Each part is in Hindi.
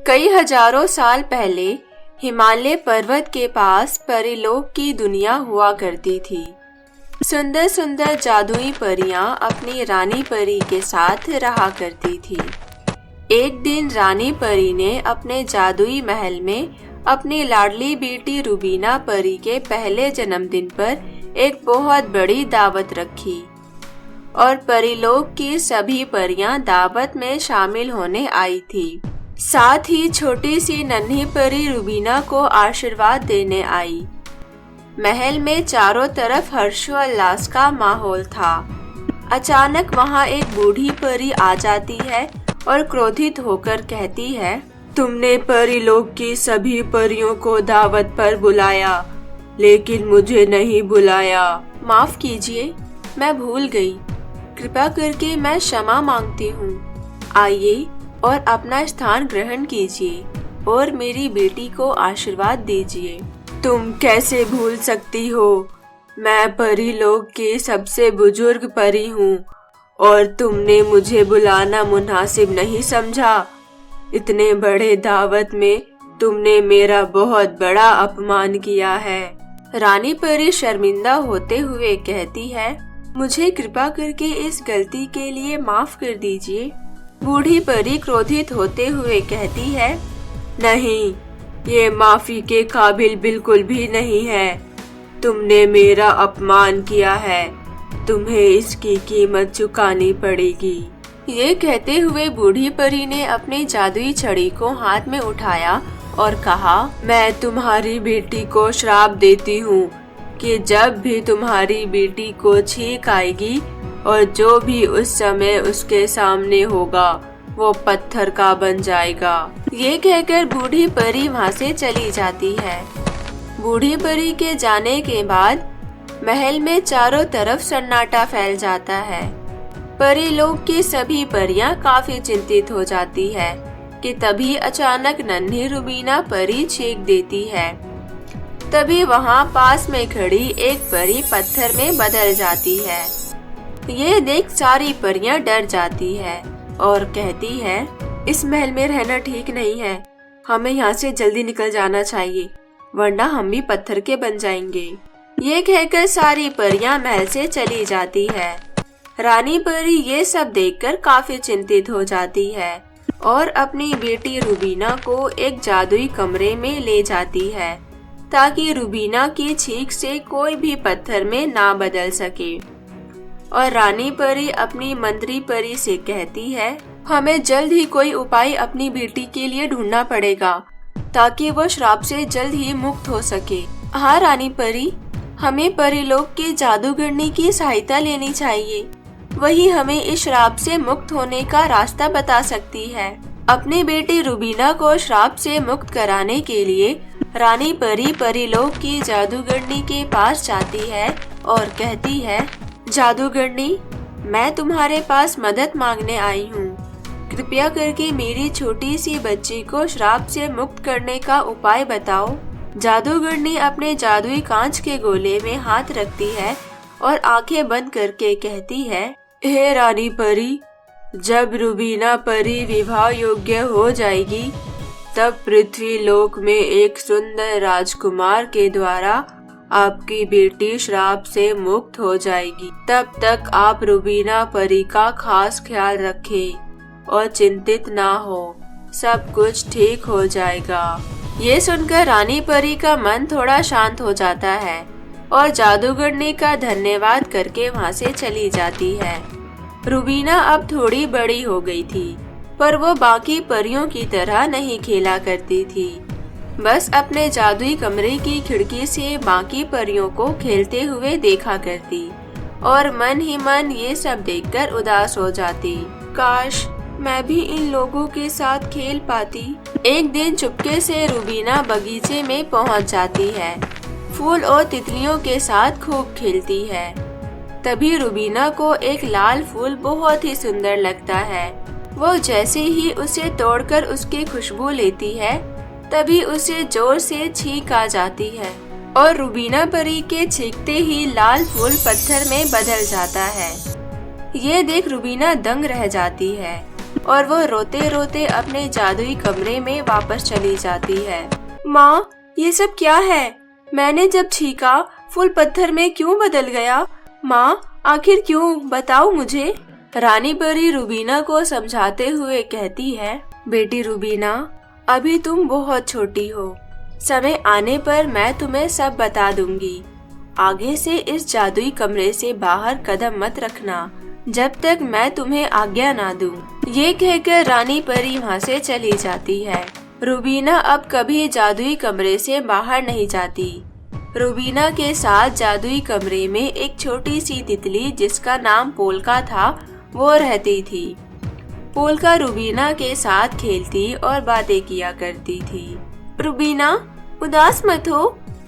कई हजारों साल पहले हिमालय पर्वत के पास परीलोक की दुनिया हुआ करती थी। सुंदर सुंदर जादुई परियां अपनी रानी परी के साथ रहा करती थी। एक दिन रानी परी ने अपने जादुई महल में अपनी लाडली बेटी रूबीना परी के पहले जन्मदिन पर एक बहुत बड़ी दावत रखी और परीलोक की सभी परियां दावत में शामिल होने आई थी। साथ ही छोटी सी नन्ही परी रूबीना को आशीर्वाद देने आई। महल में चारों तरफ हर्षोल्लास का माहौल था। अचानक वहां एक बूढ़ी परी आ जाती है और क्रोधित होकर कहती है, तुमने परीलोक की सभी परियों को दावत पर बुलाया, लेकिन मुझे नहीं बुलाया। माफ कीजिए, मैं भूल गई। कृपा करके मैं क्षमा मांगती हूँ। आइए और अपना स्थान ग्रहण कीजिए और मेरी बेटी को आशीर्वाद दीजिए। तुम कैसे भूल सकती हो? मैं परीलोक की सबसे बुजुर्ग परी हूँ और तुमने मुझे बुलाना मुनासिब नहीं समझा। इतने बड़े दावत में तुमने मेरा बहुत बड़ा अपमान किया है। रानी परी शर्मिंदा होते हुए कहती है, मुझे कृपा करके इस गलती के लिए माफ कर दीजिए। बूढ़ी परी क्रोधित होते हुए कहती है, नहीं, ये माफी के काबिल बिल्कुल भी नहीं है। तुमने मेरा अपमान किया है, तुम्हें इसकी कीमत चुकानी पड़ेगी। ये कहते हुए बूढ़ी परी ने अपनी जादुई छड़ी को हाथ में उठाया और कहा, मैं तुम्हारी बेटी को श्राप देती हूँ कि जब भी तुम्हारी बेटी को छींक आएगी और जो भी उस समय उसके सामने होगा वो पत्थर का बन जाएगा। ये कहकर बूढ़ी परी वहाँ से चली जाती है। बूढ़ी परी के जाने के बाद महल में चारों तरफ सन्नाटा फैल जाता है। परीलोक की सभी परियां काफी चिंतित हो जाती है कि तभी अचानक नन्ही रूबीना परी चीख देती है। तभी वहाँ पास में खड़ी एक परी पत्थर में बदल जाती है। ये देख सारी परियां डर जाती है और कहती है, इस महल में रहना ठीक नहीं है। हमें यहाँ से जल्दी निकल जाना चाहिए, वरना हम भी पत्थर के बन जाएंगे। ये कहकर सारी परियां महल से चली जाती है। रानी परी ये सब देखकर काफी चिंतित हो जाती है और अपनी बेटी रूबीना को एक जादुई कमरे में ले जाती है ताकि रूबीना की छींक से कोई भी पत्थर में ना बदल सके। और रानी परी अपनी मंत्री परी से कहती है, हमें जल्द ही कोई उपाय अपनी बेटी के लिए ढूंढना पड़ेगा ताकि वो श्राप से जल्द ही मुक्त हो सके। हाँ रानी परी, हमें परीलोक की जादूगरनी की सहायता लेनी चाहिए। वही हमें इस श्राप से मुक्त होने का रास्ता बता सकती है। अपनी बेटी रूबीना को श्राप से मुक्त कराने के लिए रानी परी परीलोक की जादूगरनी के पास जाती है और कहती है, जादूगरनी, मैं तुम्हारे पास मदद मांगने आई हूँ। कृपया करके मेरी छोटी सी बच्ची को श्राप से मुक्त करने का उपाय बताओ। जादूगरनी अपने जादुई कांच के गोले में हाथ रखती है और आंखें बंद करके कहती है, हे रानी परी, जब रूबीना परी विवाह योग्य हो जाएगी तब पृथ्वी लोक में एक सुंदर राजकुमार के द्वारा आपकी बेटी श्राप से मुक्त हो जाएगी। तब तक आप रूबीना परी का खास ख्याल रखें और चिंतित ना हो, सब कुछ ठीक हो जाएगा। ये सुनकर रानी परी का मन थोड़ा शांत हो जाता है और जादूगरनी का धन्यवाद करके वहाँ से चली जाती है। रूबीना अब थोड़ी बड़ी हो गई थी, पर वो बाकी परियों की तरह नहीं खेला करती थी। बस अपने जादुई कमरे की खिड़की से बाकी परियों को खेलते हुए देखा करती और मन ही मन ये सब देखकर उदास हो जाती। काश मैं भी इन लोगों के साथ खेल पाती। एक दिन चुपके से रूबीना बगीचे में पहुंच जाती है। फूल और तितलियों के साथ खूब खेलती है। तभी रूबीना को एक लाल फूल बहुत ही सुंदर लगता है। वो जैसे ही उसे तोड़कर उसकी खुशबू लेती है, तभी उसे जोर से छींक आ जाती है और रूबीना परी के छींकते ही लाल फूल पत्थर में बदल जाता है। ये देख रूबीना दंग रह जाती है। और वो रोते रोते अपने जादुई कमरे में वापस चली जाती है। माँ, ये सब क्या है? मैंने जब छींका फूल पत्थर में क्यों बदल गया? माँ, आखिर क्यों? बताओ मुझे। रानी परी रूबीना को समझाते हुए कहती है, बेटी रूबीना, अभी तुम बहुत छोटी हो। समय आने पर मैं तुम्हें सब बता दूंगी। आगे से इस जादुई कमरे से बाहर कदम मत रखना जब तक मैं तुम्हें आज्ञा ना दूं। ये कहकर रानी परी वहाँ से चली जाती है। रूबीना अब कभी जादुई कमरे से बाहर नहीं जाती। रूबीना के साथ जादुई कमरे में एक छोटी सी तितली जिसका नाम पोल्का था वो रहती थी। पोल्का रूबीना के साथ खेलती और बातें किया करती थी। रूबीना, उदास मत हो,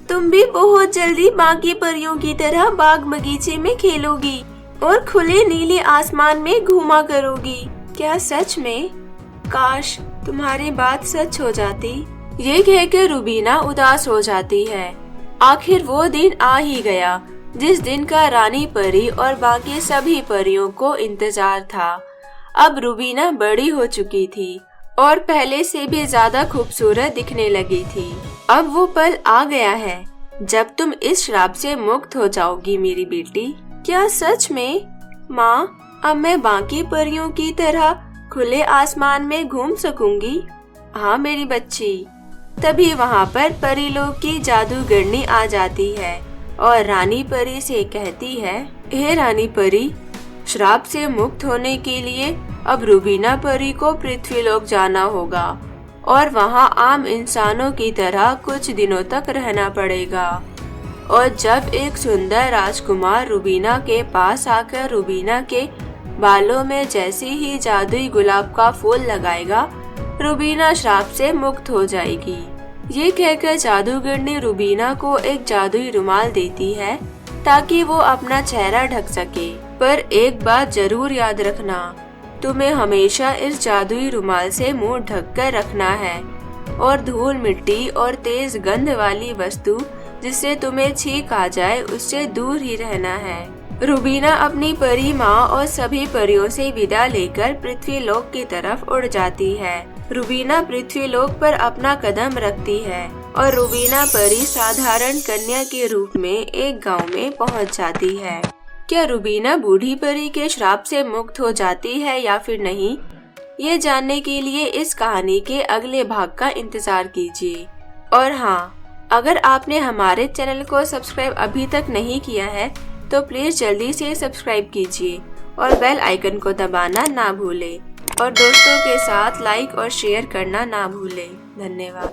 तुम भी बहुत जल्दी बाकी परियों की तरह बाग बगीचे में खेलोगी और खुले नीले आसमान में घूमा करोगी। क्या सच में? काश तुम्हारी बात सच हो जाती। ये कहकर रूबीना उदास हो जाती है। आखिर वो दिन आ ही गया जिस दिन का रानी परी और बाकी सभी परियों को इंतजार था। अब रूबीना बड़ी हो चुकी थी और पहले से भी ज्यादा खूबसूरत दिखने लगी थी। अब वो पल आ गया है जब तुम इस श्राप से मुक्त हो जाओगी मेरी बेटी। क्या सच में? माँ, अब मैं बाकी परियों की तरह खुले आसमान में घूम सकूंगी? हाँ मेरी बच्ची। तभी वहाँ पर परीलोक की जादूगरनी आ जाती है और रानी परी से कहती है, हे रानी परी, श्राप से मुक्त होने के लिए अब रूबीना परी को पृथ्वीलोक जाना होगा और वहाँ आम इंसानों की तरह कुछ दिनों तक रहना पड़ेगा। और जब एक सुंदर राजकुमार रूबीना के पास आकर रूबीना के बालों में जैसे ही जादुई गुलाब का फूल लगाएगा, रूबीना श्राप से मुक्त हो जाएगी। ये कहकर जादूगरनी रूबीना को एक जादुई रुमाल देती है ताकि वो अपना चेहरा ढक सके। पर एक बात जरूर याद रखना, तुम्हें हमेशा इस जादुई रुमाल से मुंह ढककर रखना है और धूल मिट्टी और तेज गंध वाली वस्तु जिससे तुम्हें छींक आ जाए उससे दूर ही रहना है। रूबीना अपनी परी माँ और सभी परियों से विदा लेकर पृथ्वीलोक की तरफ उड़ जाती है। रूबीना पृथ्वीलोक पर अपना कदम रखती है और रूबीना परी साधारण कन्या के रूप में एक गांव में पहुंच जाती है। क्या रूबीना बूढ़ी परी के श्राप से मुक्त हो जाती है या फिर नहीं, ये जानने के लिए इस कहानी के अगले भाग का इंतजार कीजिए। और हाँ, अगर आपने हमारे चैनल को सब्सक्राइब अभी तक नहीं किया है तो प्लीज जल्दी से सब्सक्राइब कीजिए और बेल आइकन को दबाना ना भूलें और दोस्तों के साथ लाइक और शेयर करना ना भूलें। धन्यवाद।